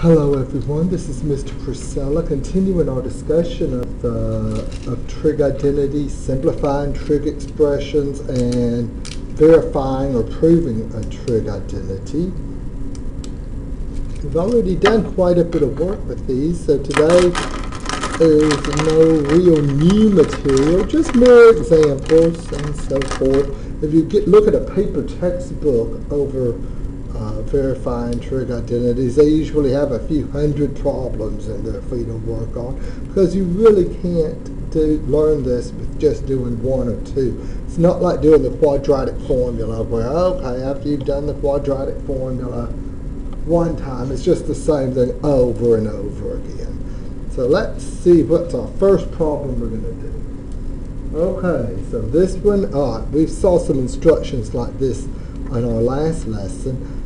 Hello everyone, this is Mr. Precella, continuing our discussion of trig identities, simplifying trig expressions, and verifying or proving a trig identity. We've already done quite a bit of work with these, so today there's no real new material, just more examples and so forth. If you look at a paper textbook over verifying trig identities, they usually have a few hundred problems in there for you to work on, because you really can't learn this with just doing one or two. It's not like doing the quadratic formula where, okay, after you've done the quadratic formula one time, it's just the same thing over and over again. So let's see what's our first problem we're going to do. Okay, so this one, we saw some instructions like this on our last lesson.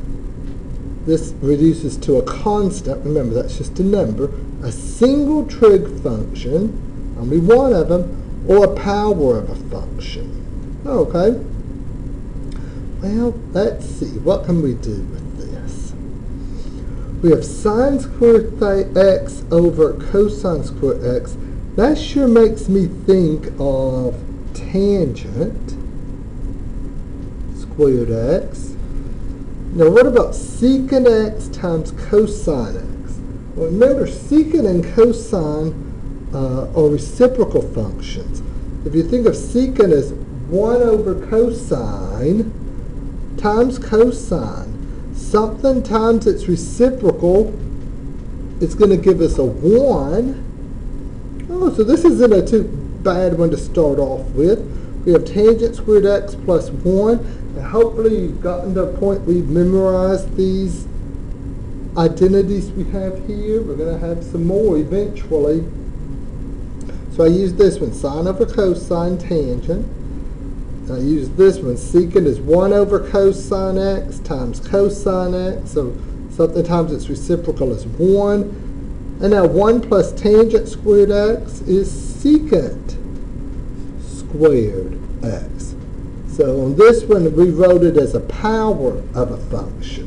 This reduces to a constant, remember that's just a number, a single trig function, only one of them, or a power of a function. Okay. Well, let's see, what can we do with this? We have sine squared x over cosine squared x. That sure makes me think of tangent squared x. Now what about secant x times cosine x? Well, remember, secant and cosine are reciprocal functions. If you think of secant as 1 over cosine times cosine, something times its reciprocal, it's going to give us a 1. Oh, so this isn't a too bad one to start off with. We have tangent squared x plus 1. And hopefully you've gotten to a point where you've memorized these identities we have here. We're going to have some more eventually. So I use this one, sine over cosine tangent. I use this one, secant is 1 over cosine x times cosine x. So something times its reciprocal is 1. And now 1 plus tangent squared x is secant squared x. So on this one, we wrote it as a power of a function.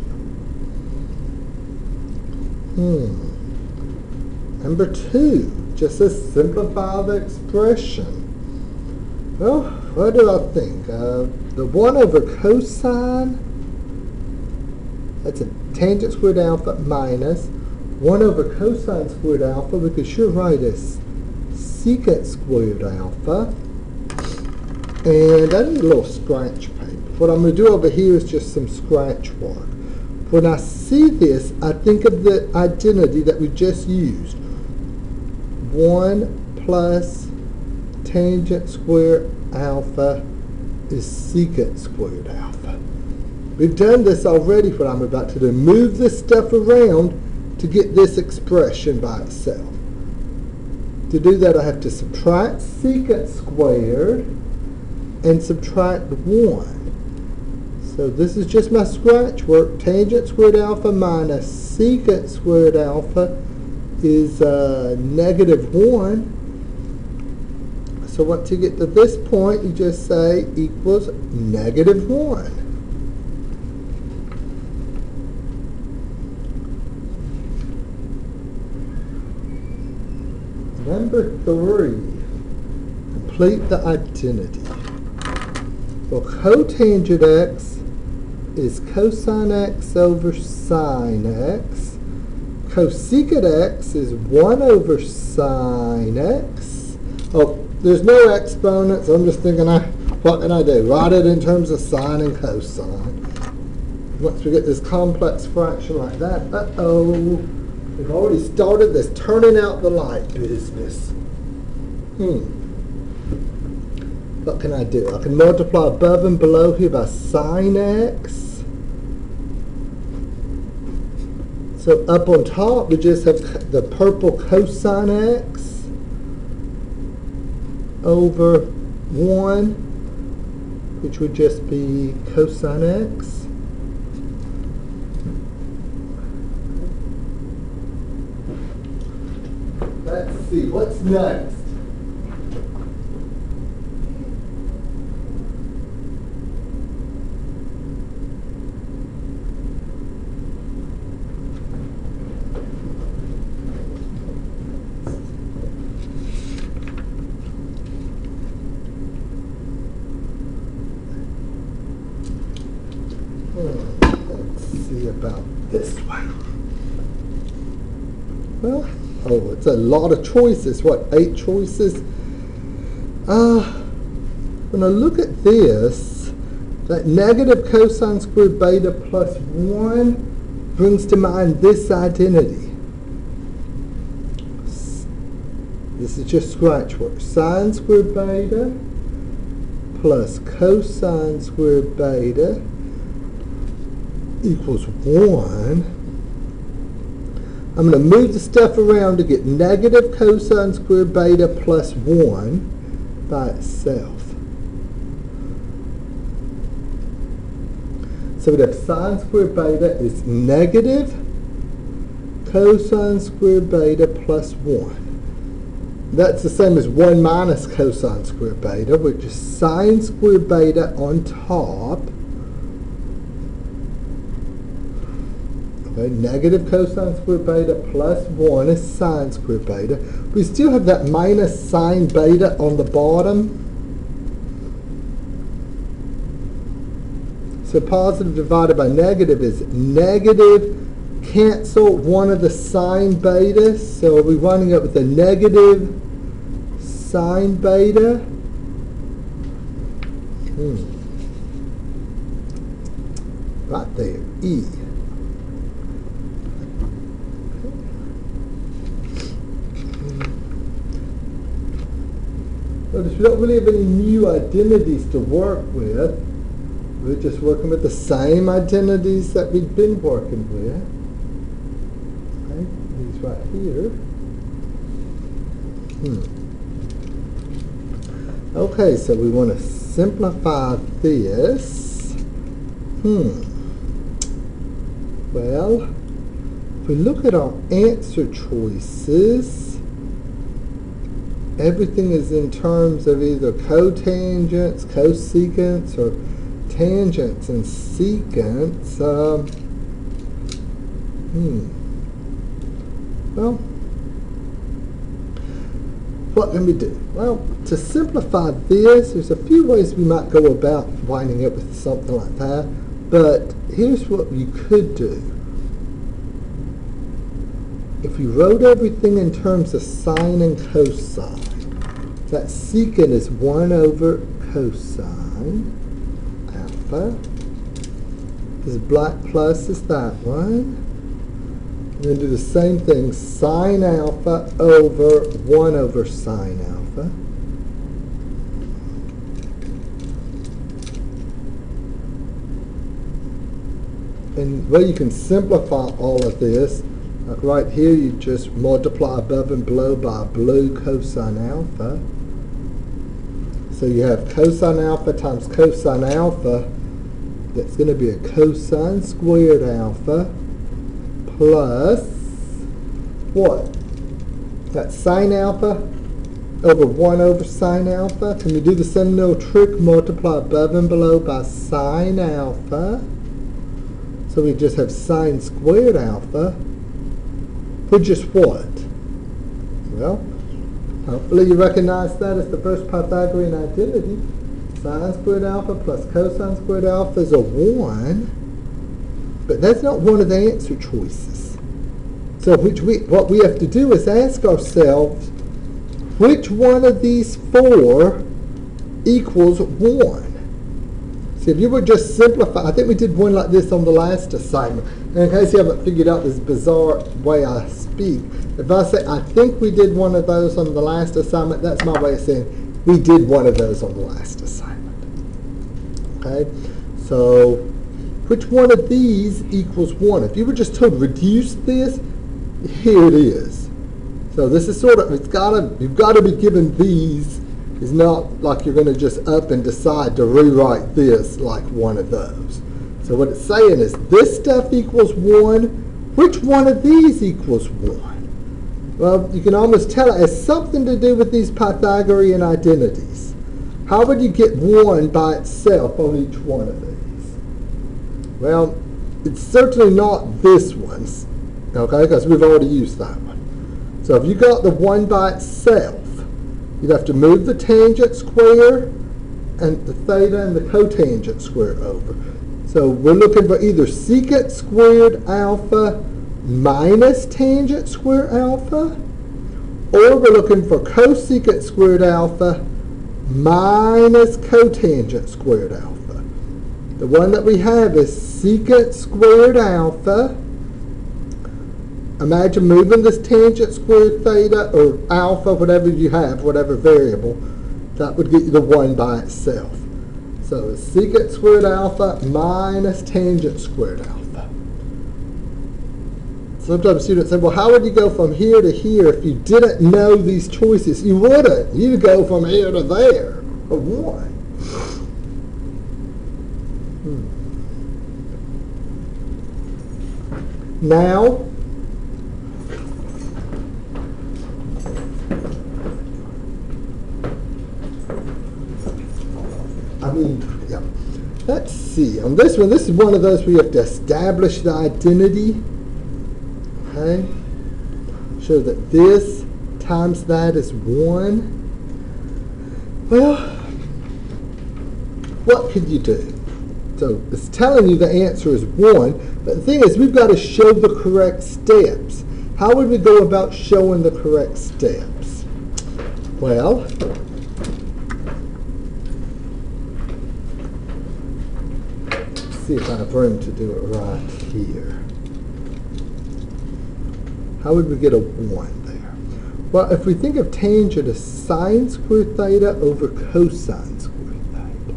Number 2, just to simplify the expression. Well, what do I think? The 1 over cosine, that's a tangent squared alpha minus 1 over cosine squared alpha. We could sure write as secant squared alpha. And I need a little scratch paper. What I'm going to do over here is just some scratch work. When I see this, I think of the identity that we just used. 1 plus tangent squared alpha is secant squared alpha. We've done this already, what I'm about to do. Move this stuff around to get this expression by itself. To do that, I have to subtract secant squared and subtract 1. So this is just my scratch work. Tangent squared alpha minus secant squared alpha is negative 1. So once you get to this point, you just say equals negative 1. Number 3, complete the identity. Well, cotangent x is cosine x over sine x. Cosecant x is 1 over sine x. Oh, there's no exponents. I'm just thinking, what can I do? Write it in terms of sine and cosine. Once we get this complex fraction like that, we've already started this turning out the light business. What can I do? I can multiply above and below here by sine x. So up on top, we just have the purple cosine x over 1, which would just be cosine x. Let's see, what's next? this way. Well, oh, it's a lot of choices. What, 8 choices? When I look at this, that negative cosine squared beta plus 1 brings to mind this identity. This is just scratch work. Sine squared beta plus cosine squared beta equals 1. I'm going to move the stuff around to get negative cosine squared beta plus 1 by itself. So we'd have sine squared beta is negative cosine squared beta plus 1. That's the same as 1 minus cosine squared beta, which is sine squared beta on top. Okay, negative cosine squared beta plus 1 is sine squared beta. We still have that minus sine beta on the bottom. So positive divided by negative is negative. Cancel one of the sine betas. So we'll be winding up with a negative sine beta. Right there, E. Notice we don't really have any new identities to work with. We're just working with the same identities that we've been working with. Okay, these right here. Okay, so we want to simplify this. Well, if we look at our answer choices, everything is in terms of either cotangents, cosecants, or tangents and secants. Well, what can we do? Well, to simplify this, there's a few ways we might go about winding up with something like that, but here's what you could do. If you wrote everything in terms of sine and cosine, that secant is 1 over cosine alpha. This black plus is that one. And then do the same thing, sine alpha over 1 over sine alpha. And well, you can simplify all of this. Like right here, you just multiply above and below by blue cosine alpha. So you have cosine alpha times cosine alpha. That's going to be a cosine squared alpha plus what? That's sine alpha over 1 over sine alpha. Can we do the same little trick? Multiply above and below by sine alpha. So we just have sine squared alpha, which is what? Well, hopefully you recognize that as the first Pythagorean identity. Sine squared alpha plus cosine squared alpha is a 1, but that's not one of the answer choices. So what we have to do is ask ourselves, which one of these 4 equals 1? See, if you would just simplify, I think we did one like this on the last assignment. And in case you haven't figured out this bizarre way I speak, if I say, I think we did one of those on the last assignment, that's my way of saying, we did one of those on the last assignment. Okay? So, which one of these equals 1? If you were just told reduce this, here it is. So this is sort of, you've got to be given these. It's not like you're going to just up and decide to rewrite this like one of those. So what it's saying is this stuff equals 1. Which one of these equals 1? Well, you can almost tell it has something to do with these Pythagorean identities. How would you get 1 by itself on each one of these? Well, it's certainly not this one's, okay, because we've already used that one. So if you got the 1 by itself, you'd have to move the tangent square and the theta and the cotangent square over. So we're looking for either secant squared alpha minus tangent squared alpha, or we're looking for cosecant squared alpha minus cotangent squared alpha. The one that we have is secant squared alpha. Imagine moving this tangent squared theta, or alpha, whatever you have, whatever variable, that would get you the 1 by itself. So it's secant squared alpha minus tangent squared alpha. Sometimes students say, well, how would you go from here to here if you didn't know these choices? You wouldn't. You'd go from here to there for 1. Now, let's see. On this one, this is one of those where you have to establish the identity. Okay? Show that this times that is 1. Well, what could you do? So it's telling you the answer is 1, but the thing is we've got to show the correct steps. How would we go about showing the correct steps? Well, see if I have room to do it right here. How would we get a 1 there? Well, if we think of tangent as sine squared theta over cosine squared theta.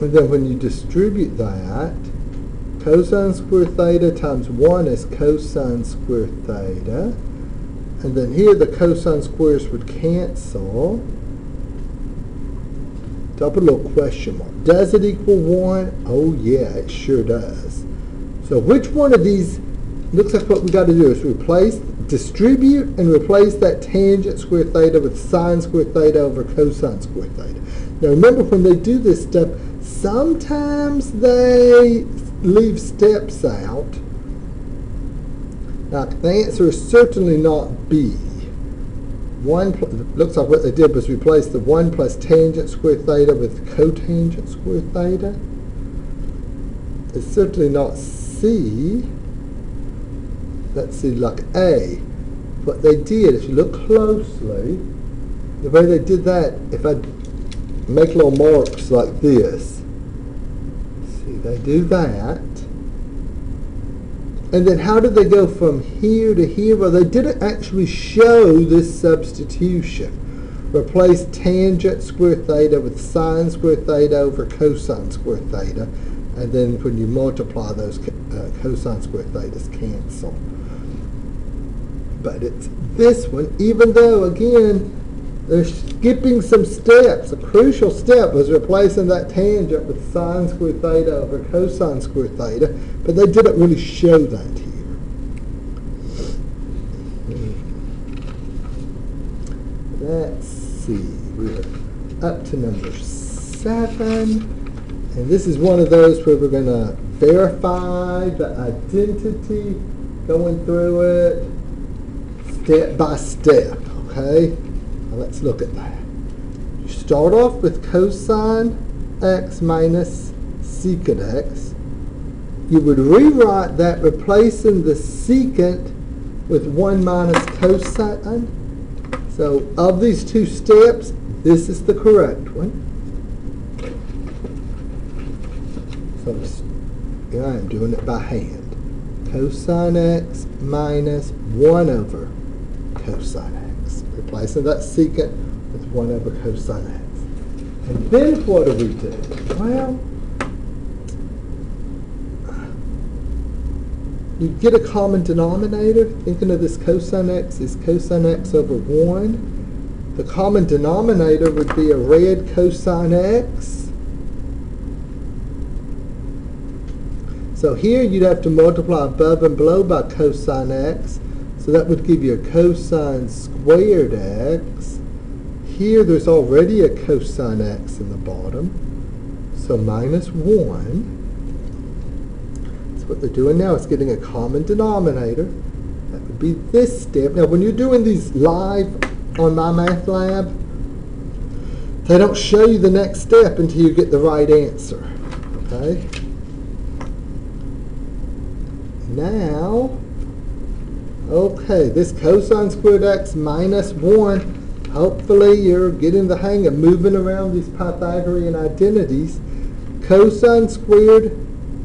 And then when you distribute that, cosine squared theta times 1 is cosine squared theta. And then here the cosine squares would cancel. So I'll put a little question mark. Does it equal 1? Oh yeah, it sure does. So which one of these, looks like what we got to do is distribute and replace that tangent squared theta with sine squared theta over cosine squared theta. Now remember, when they do this step, sometimes they leave steps out. Now, the answer is certainly not B. Looks like what they did was replace the 1 plus tangent squared theta with cotangent squared theta. It's certainly not C. Let's see, like A. What they did, if you look closely, the way they did that, if I make little marks like this, see, they do that. And then how did they go from here to here? Well, they didn't actually show this substitution. Replace tangent squared theta with sine squared theta over cosine squared theta. And then when you multiply those, cosine squared thetas cancel. But it's this one, even though, again, they're skipping some steps. A crucial step was replacing that tangent with sine squared theta over cosine squared theta, but they didn't really show that here. Let's see, we're up to number 7, and this is one of those where we're going to verify the identity, going through it step by step, okay? Let's look at that. You start off with cosine x minus secant x. You would rewrite that replacing the secant with 1 minus cosine. So of these two steps, this is the correct one. So here I am doing it by hand. Cosine x minus 1 over cosine x. Replacing that secant with 1 over cosine x. And then what do we do? Well, you get a common denominator. Thinking of this cosine x is cosine x over 1. The common denominator would be a red cosine x. So here you'd have to multiply above and below by cosine x. So that would give you a cosine squared x. Here there's already a cosine x in the bottom. So minus 1. So what they're doing now is getting a common denominator. That would would be this step. Now, when you're doing these live on My Math Lab, they don't show you the next step until you get the right answer. Okay? Now, okay, this cosine squared x minus 1, hopefully you're getting the hang of moving around these Pythagorean identities. Cosine squared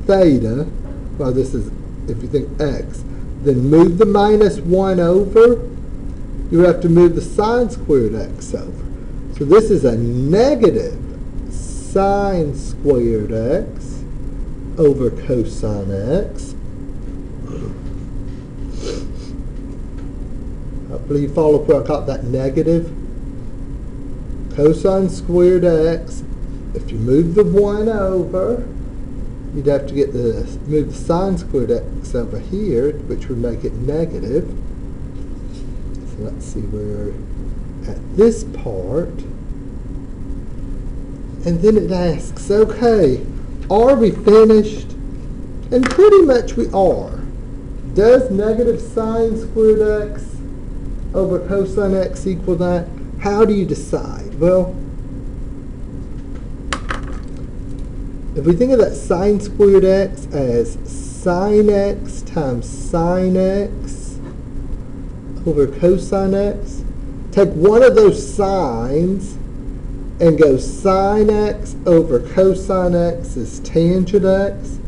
theta, well, this is if you think x, then move the minus 1 over, you have to move the sine squared x over. So this is a negative sine squared x over cosine x. Hopefully you follow where I got that negative. Cosine squared x, if you move the 1 over, you'd have to get move the sine squared x over here, which would make it negative. So let's see, we're at this part. And then it asks, okay, are we finished? And pretty much we are. Does negative sine squared x over cosine x equal that? How do you decide? Well, if we think of that sine squared x as sine x times sine x over cosine x, take one of those sines and go sine x over cosine x is tangent x.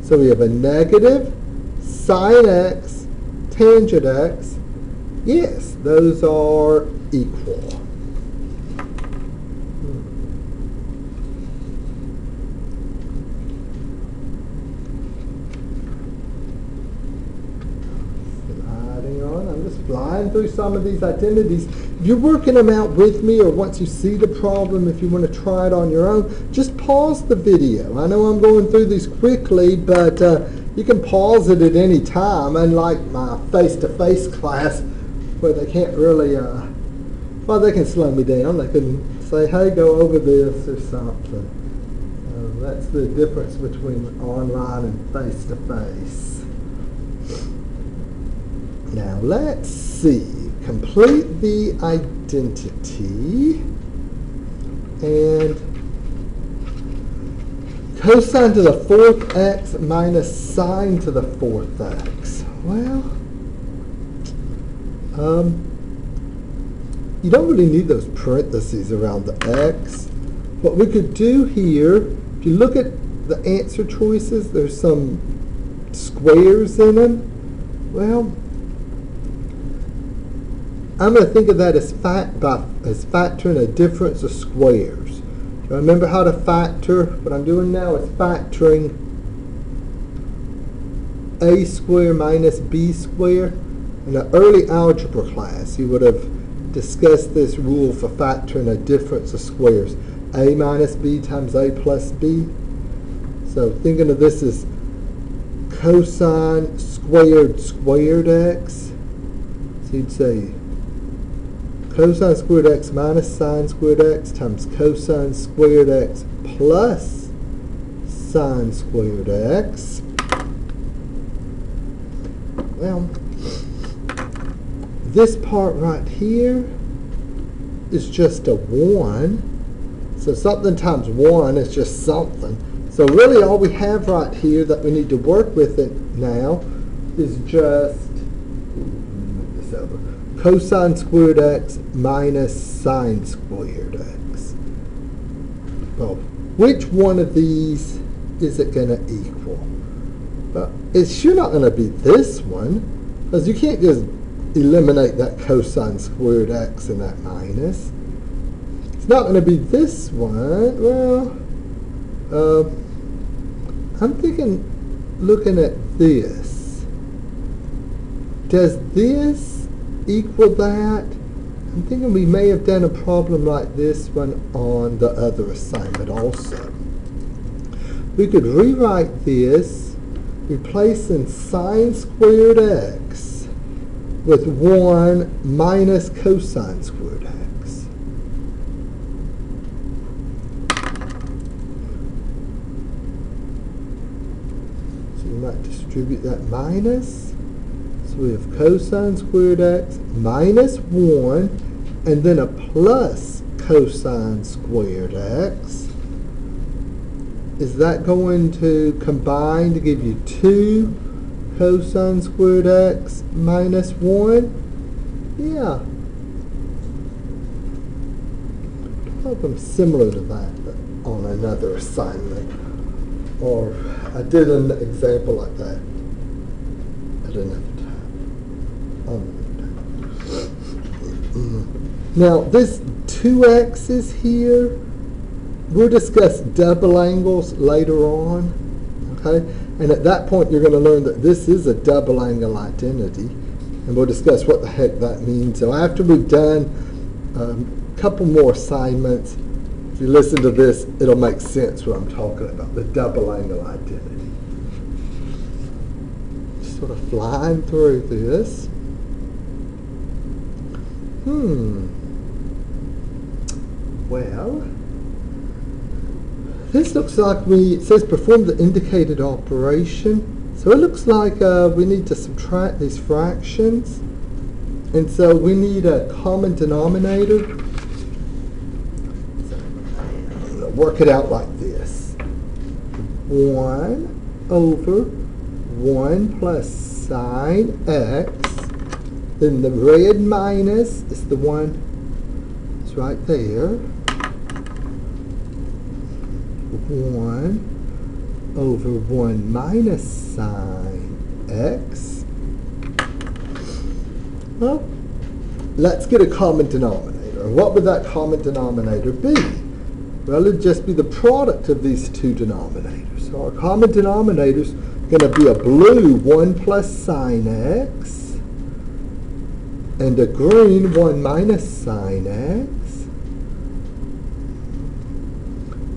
So we have a negative sine x tangent x. Yes, those are equal. Flying through some of these identities. If you're working them out with me, or once you see the problem, if you want to try it on your own, just pause the video. I know I'm going through these quickly, but you can pause it at any time, unlike my face-to-face class where they can't really, well, they can slow me down. They can say, hey, go over this or something. That's the difference between online and face-to-face. Now let's see, complete the identity, and cosine to the 4th x minus sine to the 4th x. Well, you don't really need those parentheses around the x. What we could do here, if you look at the answer choices, there's some squares in them. Well, I'm going to think of that as factoring a difference of squares. Do you remember how to factor? What I'm doing now is factoring a squared minus b squared. In an early algebra class, you would have discussed this rule for factoring a difference of squares. A minus b times a plus b. So thinking of this as cosine squared squared x. So you'd say cosine squared x minus sine squared x times cosine squared x plus sine squared x. Well, this part right here is just a 1. So something times 1 is just something. So really all we have right here that we need to work with it now is just, move this over, cosine squared x minus sine squared x. Well, which one of these is it going to equal? Well, it's sure not going to be this one, because you can't just eliminate that cosine squared x and that minus. It's not going to be this one. Well, I'm thinking, looking at this. Does this equal that? I'm thinking we may have done a problem like this one on the other assignment also. We could rewrite this, replacing sine squared x with 1 minus cosine squared x. So you might distribute that minus. So we have cosine squared x minus 1, and then a plus cosine squared x. Is that going to combine to give you 2 cosine squared x minus 1? Yeah. Problem similar to that, but on another assignment. Or I did an example like that at another time. Now this 2x's here, we'll discuss double angles later on, okay? And at that point you're going to learn that this is a double angle identity, and we'll discuss what the heck that means. So after we've done a couple more assignments, if you listen to this, it'll make sense what I'm talking about, the double angle identity. Just sort of flying through this. Well, this looks like it says perform the indicated operation. So it looks like we need to subtract these fractions. And so we need a common denominator. So work it out like this. 1 over 1 plus sine x. Then the red minus is the one that's right there. 1 over 1 minus sine x. Well, let's get a common denominator. What would that common denominator be? Well, it'd just be the product of these two denominators. So our common denominator is going to be a blue 1 plus sine x and a green 1 minus sine x.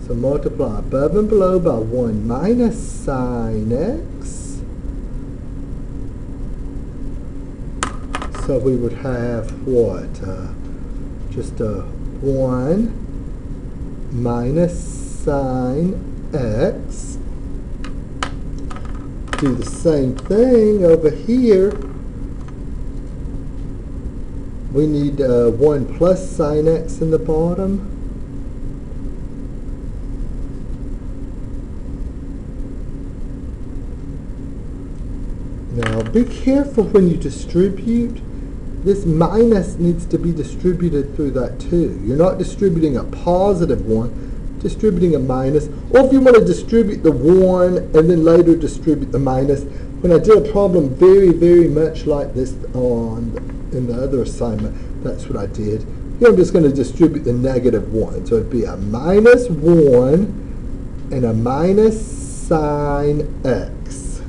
So multiply above and below by 1 minus sine x. So we would have what? Just a 1 minus sine x. Do the same thing over here. We need 1 plus sine x in the bottom. Now be careful when you distribute. This minus needs to be distributed through that too. You're not distributing a positive one, distributing a minus. Or if you want to distribute the 1 and then later distribute the minus. When I did a problem very, very much like this in the other assignment, that's what I did. Here I'm just going to distribute the negative 1. So it'd be a minus 1 and a minus sine x.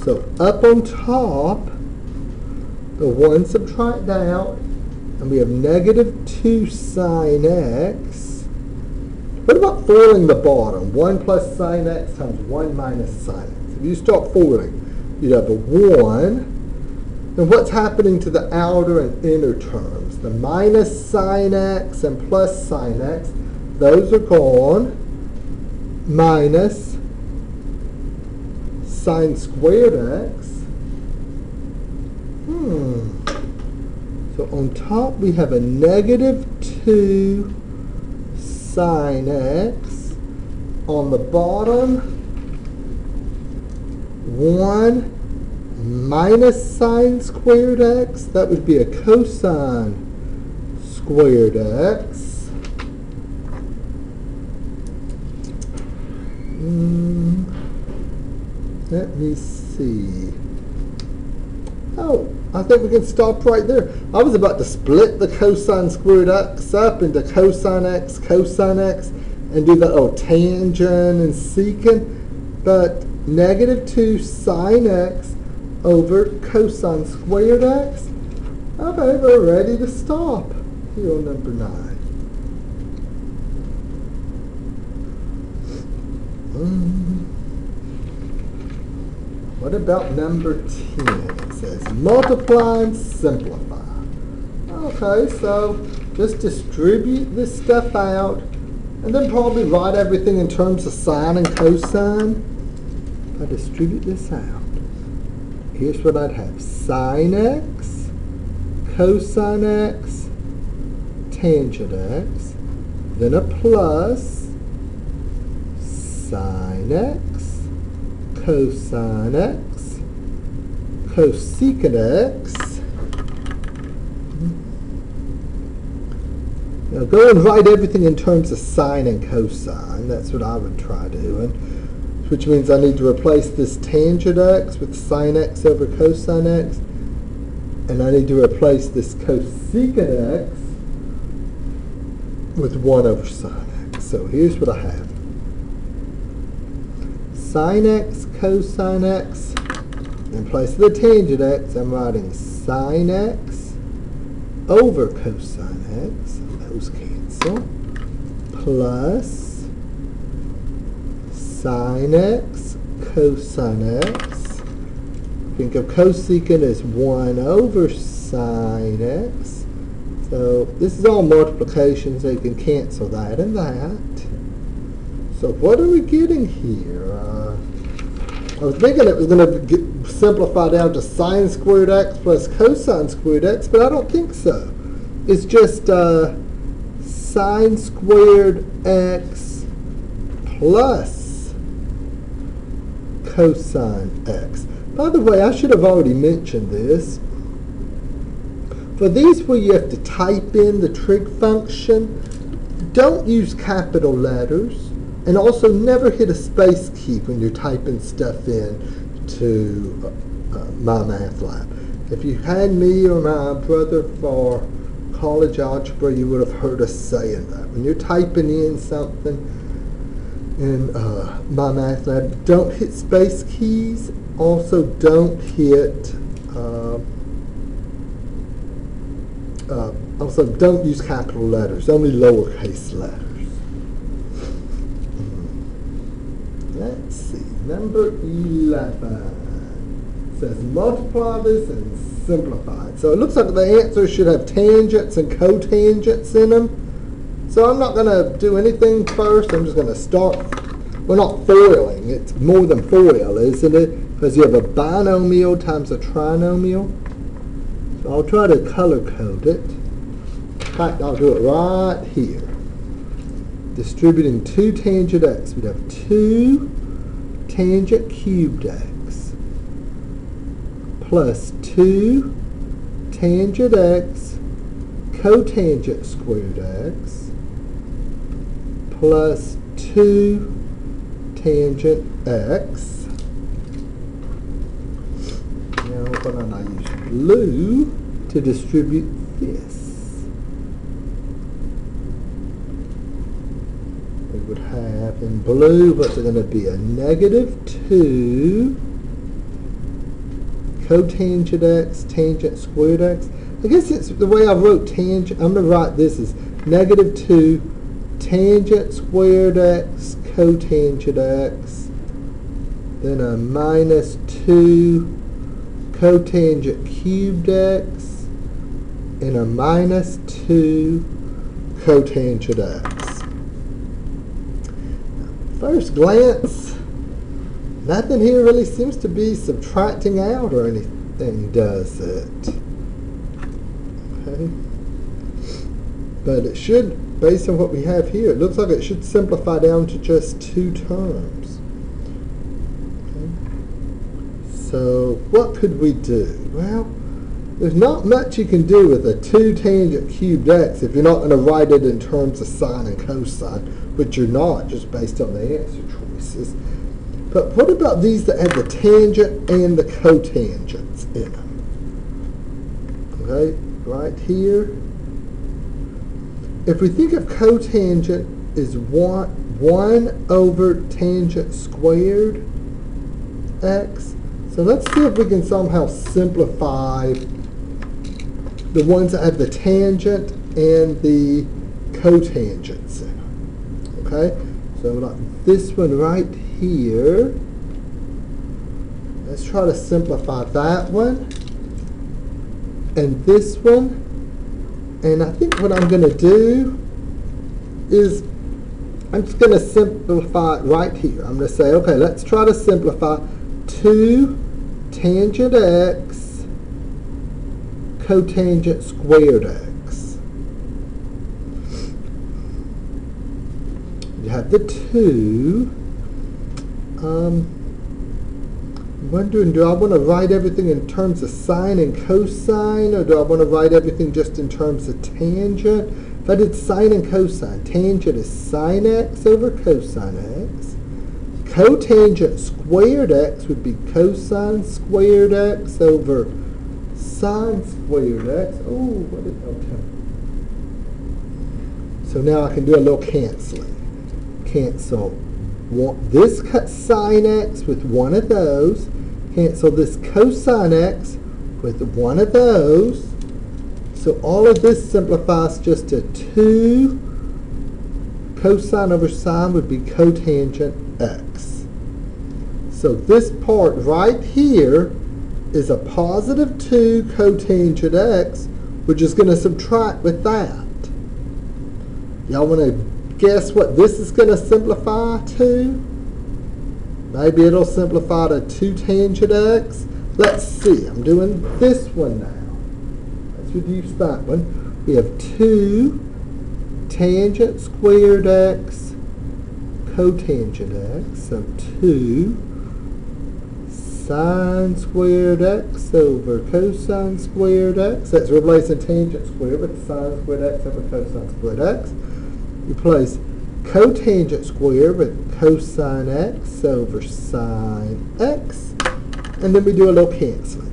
So up on top, the 1 subtract out, and we have negative 2 sine x. What about foiling the bottom? 1 plus sine x times 1 minus sine x. If you start foiling, you'd have a 1. And what's happening to the outer and inner terms? The minus sine x and plus sine x, those are gone. Minus sine squared x. So on top we have a negative 2 sine x. On the bottom, 1 minus sine squared x. That would be a cosine squared x. Let me see. Oh, I think we can stop right there. I was about to split the cosine squared x up into cosine x, and do the tangent and secant, but negative 2 sine x over cosine squared x. Okay, we're ready to stop here on number 9. What about number 10? It says multiply and simplify. Okay, so just distribute this stuff out, and then probably write everything in terms of sine and cosine. If I distribute this out, here's what I'd have. Sine x, cosine x, tangent x, then a plus sine x, cosine x, cosecant x. Now go and write everything in terms of sine and cosine. That's what I would try doing. Which means I need to replace this tangent x with sine x over cosine x. And I need to replace this cosecant x with 1 over sine x. So here's what I have. Sine x, cosine x. In place of the tangent x, I'm writing sine x over cosine x. Those cancel. Plus sine x, cosine x. Think of cosecant as 1 over sine x. So this is all multiplication, so you can cancel that and that. So what are we getting here? I was thinking it was going to simplify down to sine squared x plus cosine squared x, but I don't think so. It's just sine squared x plus cosine x. By the way, I should have already mentioned this. For these where you have to type in the trig function, don't use capital letters, and also never hit a space key when you're typing stuff in to my math lab. If you had me or my brother for college algebra, you would have heard us saying that. When you're typing in something in my math lab, don't hit space keys. Also, don't hit. Also, don't use capital letters. Only lowercase letters. Let's see. Number 11 says multiply this and simplify it. So it looks like the answer should have tangents and cotangents in them. So I'm not going to do anything first. I'm just going to start. We're not foiling. It's more than foil, isn't it? Because you have a binomial times a trinomial. So I'll try to color code it. In fact, I'll do it right here. Distributing 2 tangent x. We'd have 2 tangent cubed x plus 2 tangent x cotangent squared x plus 2 tangent x. Now why don't I use blue to distribute this? We would have in blue, what's it going to be? A negative 2 cotangent x tangent squared x. I guess it's the way I wrote tangent. I'm going to write this as negative 2 tangent squared x cotangent x, then a minus 2 cotangent cubed x, and a minus 2 cotangent x. First glance, nothing here really seems to be subtracting out or anything, does it? Okay. But it should, based on what we have here, it looks like it should simplify down to just 2 terms. Okay. So what could we do? Well, there's not much you can do with a 2 tangent cubed x if you're not going to write it in terms of sine and cosine, which you're not, just based on the answer choices. But what about these that have the tangent and the cotangents in them? Okay, right here. If we think of cotangent is 1 over tangent squared x, so let's see if we can somehow simplify the ones that have the tangent and the cotangents in them. Okay, so like this one right here, let's try to simplify that one and this one. And I think what I'm going to do is I'm just going to simplify it right here. I'm going to say, okay, let's try to simplify 2 tangent x, cotangent squared x. You have the 2. I'm wondering, do I want to write everything in terms of sine and cosine, or do I want to write everything just in terms of tangent? If I did sine and cosine, tangent is sine x over cosine x. Cotangent squared x would be cosine squared x over sine squared x. Oh, what did, okay. So now I can do a little canceling. Cancel this sine x with one of those. Cancel this cosine x with one of those. So all of this simplifies just to 2 cosine over sine would be cotangent x. So this part right here is a positive 2 cotangent x, which is going to subtract with that. Y'all want to guess what this is going to simplify to? Maybe it'll simplify to 2 tangent x. Let's see. I'm doing this one now. Let's reduce that one. We have 2 tangent squared x cotangent x. So 2 sine squared x over cosine squared x. That's replacing tangent squared with sine squared x over cosine squared x. Replace cotangent squared with cosine x over sine x. And then we do a little canceling.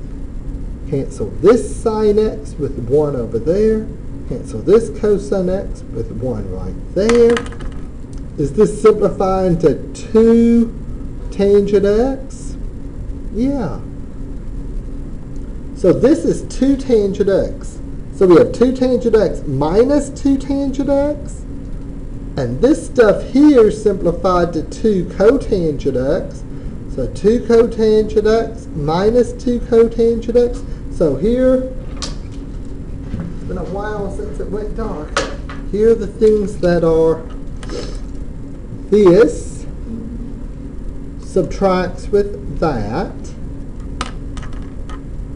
Cancel this sine x with 1 over there. Cancel this cosine x with 1 right there. Is this simplifying to 2 tangent x? Yeah. So this is 2 tangent x. So we have 2 tangent x minus 2 tangent x. And this stuff here simplified to 2 cotangent x. So 2 cotangent x minus 2 cotangent x. So here, it's been a while since it went dark. Here are the things that are this subtracts with that,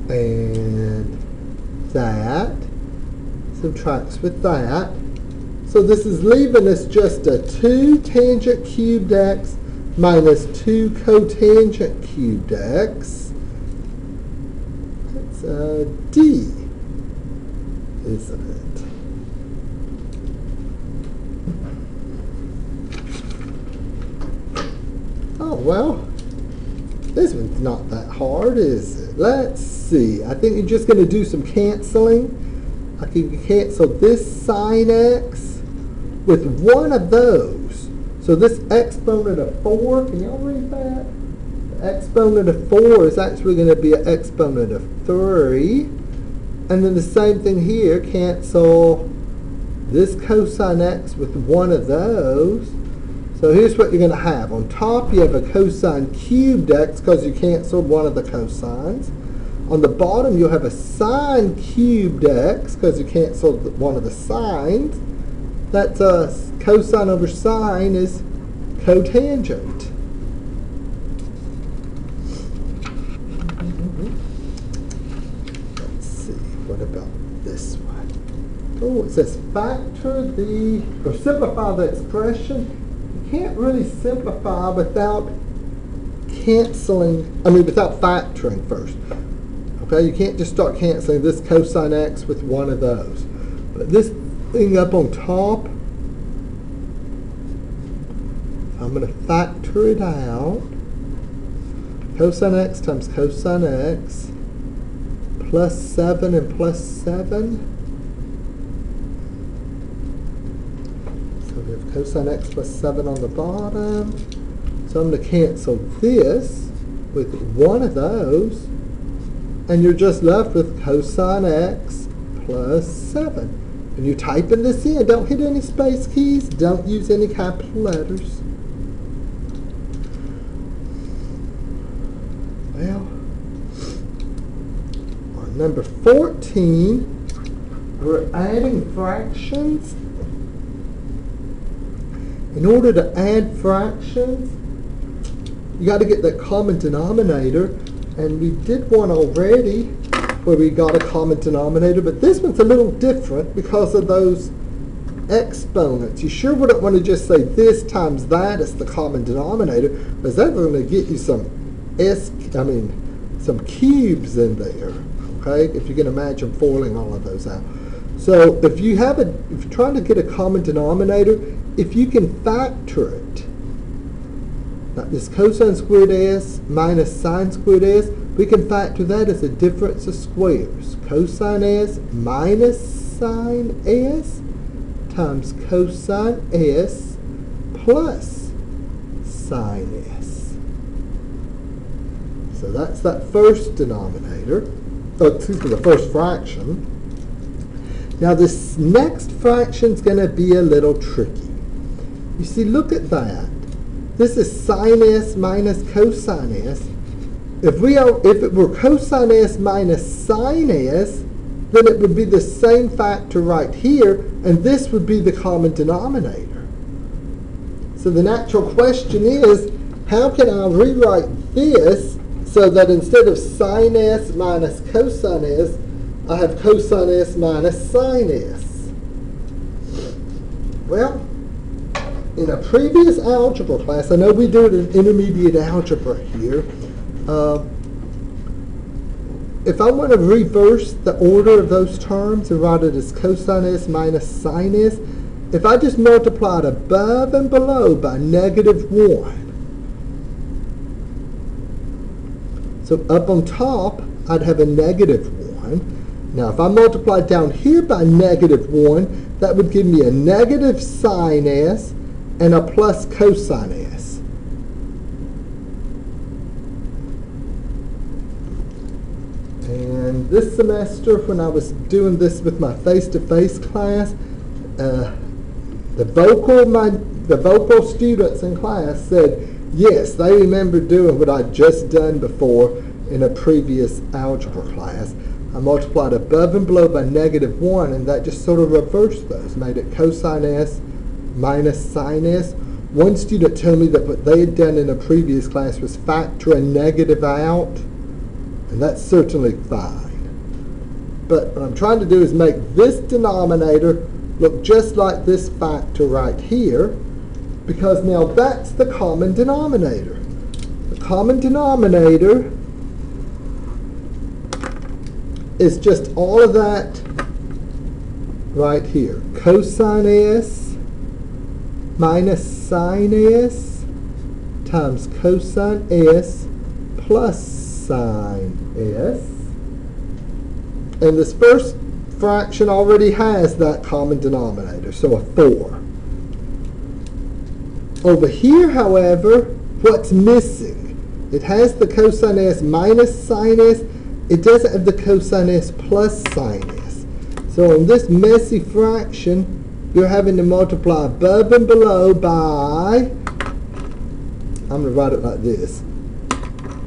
and that subtracts with that. So this is leaving us just a 2 tangent cubed x minus 2 cotangent cubed x. That's D, isn't it? Oh, well, this one's not that hard, is it? Let's see. I think you're just going to do some canceling. I can cancel this sine x with one of those. So this exponent of 4, can y'all read that? The exponent of 4 is actually going to be an exponent of 3. And then the same thing here, cancel this cosine x with one of those. So here's what you're going to have. On top you have a cosine cubed x because you canceled one of the cosines. On the bottom you'll have a sine cubed x because you canceled one of the sines. That's cosine over sine is cotangent. Let's see, what about this one? Oh, it says factor the, or simplify the expression. You can't really simplify without without factoring first. Okay, you can't just start canceling this cosine x with one of those. But this thing up on top, I'm going to factor it out. Cosine x times cosine x plus 7 and plus 7. So we have cosine x plus 7 on the bottom. So I'm going to cancel this with one of those. And you're just left with cosine x plus 7. When you're typing this in, don't hit any space keys. Don't use any capital letters. Well, on number 14, we're adding fractions. In order to add fractions, you got to get that common denominator. And we did one already where we got a common denominator, but this one's a little different because of those exponents. You sure wouldn't want to just say this times that as the common denominator, because that's going to get you some some cubes in there. Okay, if you can imagine foiling all of those out. So if you're trying to get a common denominator, if you can factor it, now this cosine squared s minus sine squared s, we can factor that as a difference of squares. Cosine s minus sine s times cosine s plus sine s. So that's that first denominator, the first fraction. Now this next fraction is going to be a little tricky. You see, look at that. This is sine s minus cosine s. If it were cosine s minus sine s, then it would be the same factor right here, and this would be the common denominator. So the natural question is, how can I rewrite this so that instead of sine s minus cosine s, I have cosine s minus sine s? Well, in a previous algebra class, I know we do it in intermediate algebra here, if I want to reverse the order of those terms and write it as cosine s minus sine s, if I just multiplied above and below by -1, so up on top, I'd have a -1. Now, if I multiplied down here by -1, that would give me a negative sine s and a plus cosine s. And this semester, when I was doing this with my face-to-face class, the vocal students in class said, yes, they remember doing what I'd just done before in a previous algebra class. I multiplied above and below by -1, and that just sort of reversed those, made it cosine s minus sine s. One student told me that what they had done in a previous class was factor a negative out, and that's certainly fine. But what I'm trying to do is make this denominator look just like this factor right here, because now that's the common denominator. The common denominator is just all of that right here. Cosine s minus sine s times cosine s plus sine s. And this first fraction already has that common denominator, so a 4. Over here, however, what's missing? It has the cosine s minus sine s. It doesn't have the cosine s plus sine s. So in this messy fraction, you're having to multiply above and below by, I'm going to write it like this,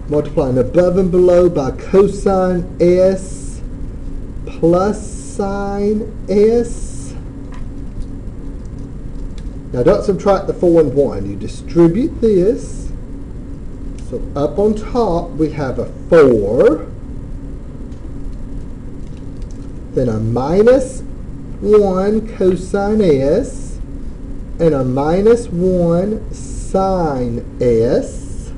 multiplying above and below by cosine s plus sine s. Now don't subtract the 4 and 1. You distribute this. So up on top we have a 4, then a minus 1 cosine s, and a minus 1 sine s.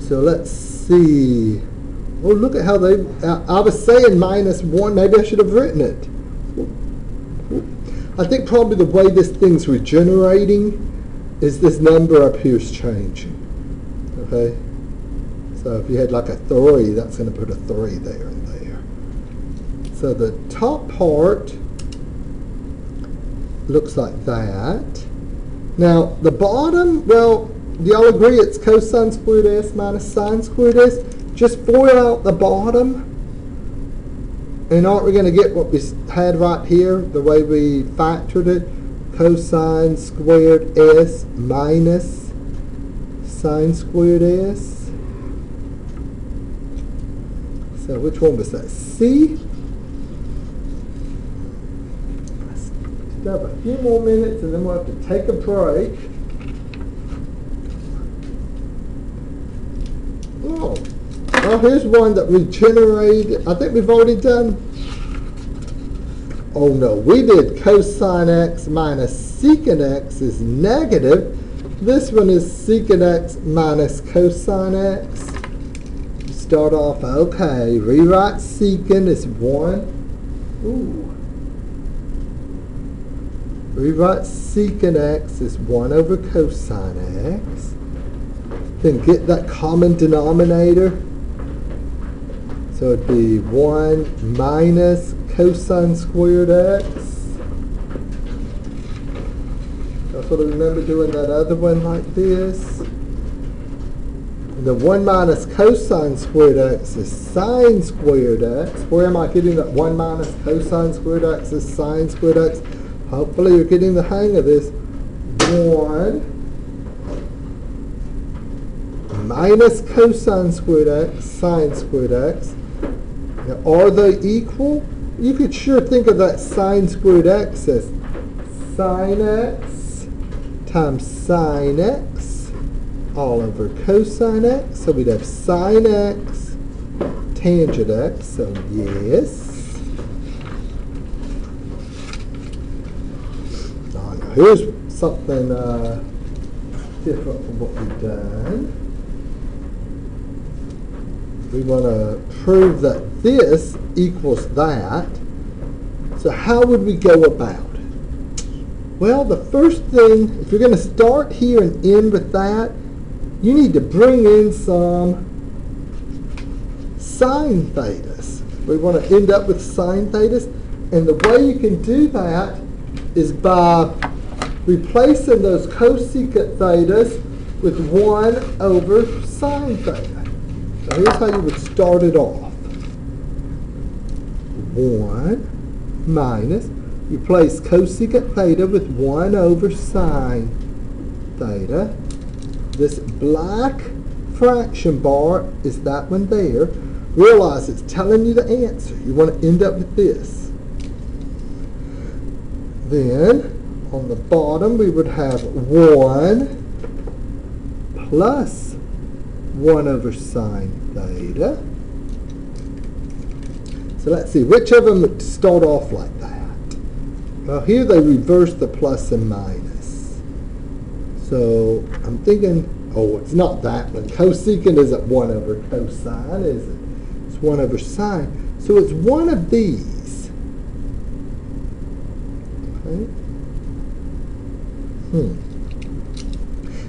So let's see. Oh, look at how they, I was saying minus 1, maybe I should have written it. I think probably the way this thing's regenerating is this number up here is changing. Okay? So if you had like a 3, that's going to put a 3 there and there. So the top part looks like that. Now the bottom, well, do y'all agree it's cosine squared s minus sine squared s? Just FOIL out the bottom. And aren't we going to get what we had right here, the way we factored it? Cosine squared s minus sine squared s. So which one was that? C? Let's have a few more minutes and then we'll have to take a break. Oh. Well, here's one that we generated. I think we've already done. Oh no, we did cosine x minus secant x is negative. This one is secant x minus cosine x. Start off, okay, rewrite secant is 1. Ooh. Rewrite secant x is 1 over cosine x. Then get that common denominator. So it'd be 1 minus cosine squared x. That's what I remember doing that other one like this. And the 1 minus cosine squared x is sine squared x. Where am I getting that 1 minus cosine squared x is sine squared x? Hopefully you're getting the hang of this. 1 minus cosine squared x, sine squared x. Now, are they equal? You could sure think of that sine squared x as sine x times sine x all over cosine x. So we'd have sine x tangent x. So yes. Now here's something different from what we've done. We want to prove that this equals that. So how would we go about it? Well, the first thing, if you're going to start here and end with that, you need to bring in some sine thetas. We want to end up with sine thetas. And the way you can do that is by replacing those cosecant thetas with 1 over sine theta. So here's how you would start it off. 1 minus, replace cosecant theta with 1 over sine theta. This black fraction bar is that one there. Realize it's telling you the answer. You want to end up with this. Then, on the bottom, we would have 1 plus 1 over sine theta. So let's see, which of them would start off like that? Well, here they reverse the plus and minus. So I'm thinking, oh, it's not that one. Cosecant isn't 1 over cosine, is it? It's 1 over sine. So it's one of these. Okay.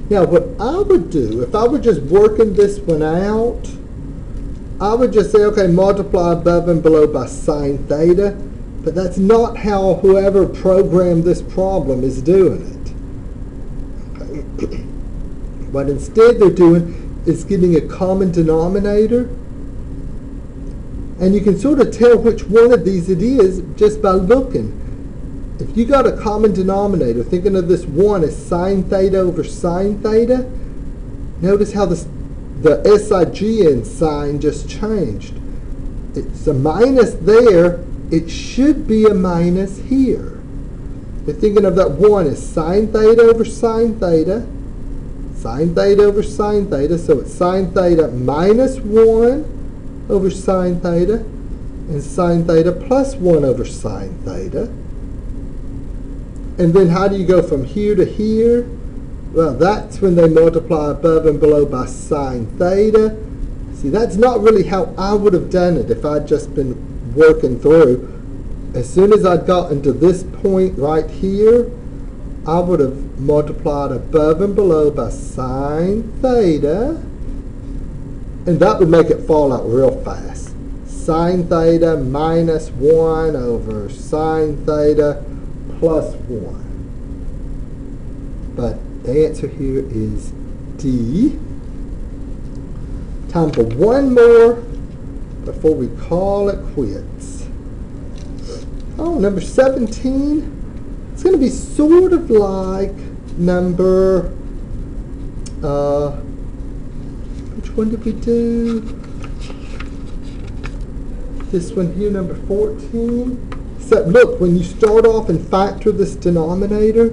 Now, what I would do, if I were just working this one out, I would just say, okay, multiply above and below by sine theta, but that's not how whoever programmed this problem is doing it. Okay. What instead they're doing is getting a common denominator, and you can sort of tell which one of these it is just by looking. If you got a common denominator, thinking of this 1 as sine theta over sine theta, notice how the SIG in sine just changed. It's a minus there. It should be a minus here. You're thinking of that 1 as sine theta over sine theta over sine theta, so it's sine theta minus 1 over sine theta, and sine theta plus 1 over sine theta. And then how do you go from here to here? Well, that's when they multiply above and below by sine theta. See, that's not really how I would have done it if I'd just been working through. As soon as I'd gotten to this point right here, I would have multiplied above and below by sine theta. And that would make it fall out real fast. Sine theta minus 1 over sine theta plus 1. But the answer here is D. Time for one more before we call it quits. Oh, number 17. It's going to be sort of like number, which one did we do? This one here, number 14. Except look, when you start off and factor this denominator,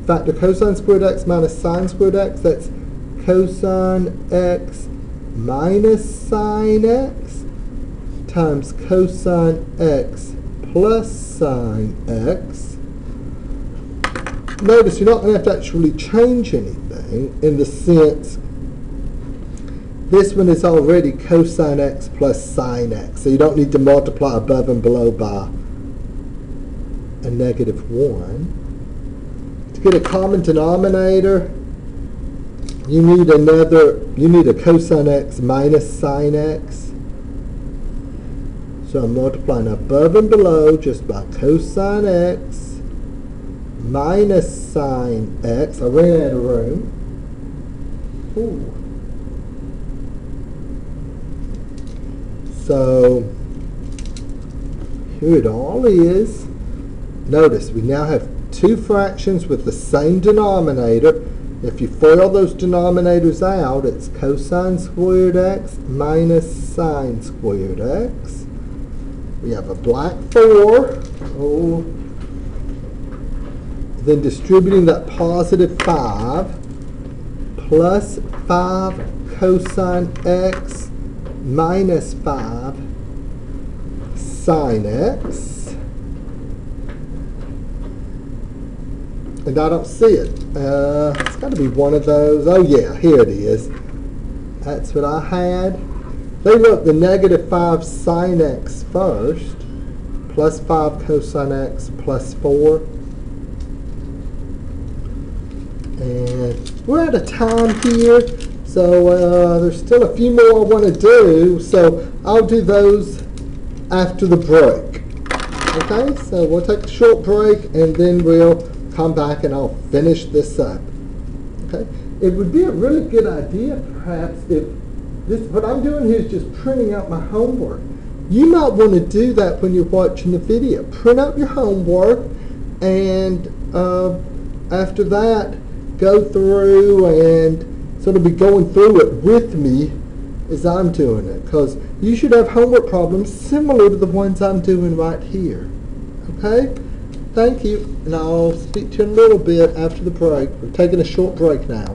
factor cosine squared x minus sine squared x, that's cosine x minus sine x times cosine x plus sine x. Notice you're not going to have to actually change anything in the sense this one is already cosine x plus sine x, so you don't need to multiply above and below by a negative 1. To get a common denominator, you need a cosine x minus sine x. So I'm multiplying above and below just by cosine x minus sine x. I ran out of room. Ooh. So here it all is. Notice we now have two fractions with the same denominator. If you FOIL those denominators out, it's cosine squared x minus sine squared x. We have a black 4. Oh. Then distributing that positive 5 plus 5 cosine x minus 5 sine x. And I don't see it. It's got to be one of those. Oh yeah, here it is. That's what I had. They wrote the negative 5 sine x first, plus 5 cosine x plus 4. And we're out of time here. So there's still a few more I want to do, so I'll do those after the break. Okay, so we'll take a short break and then we'll come back and I'll finish this up. Okay, it would be a really good idea perhaps if what I'm doing here is just printing out my homework. You might want to do that when you're watching the video. Print out your homework and after that go through and sort of be going through it with me as I'm doing it, because you should have homework problems similar to the ones I'm doing right here. Okay? Thank you, and I'll speak to you in a little bit after the break. We're taking a short break now.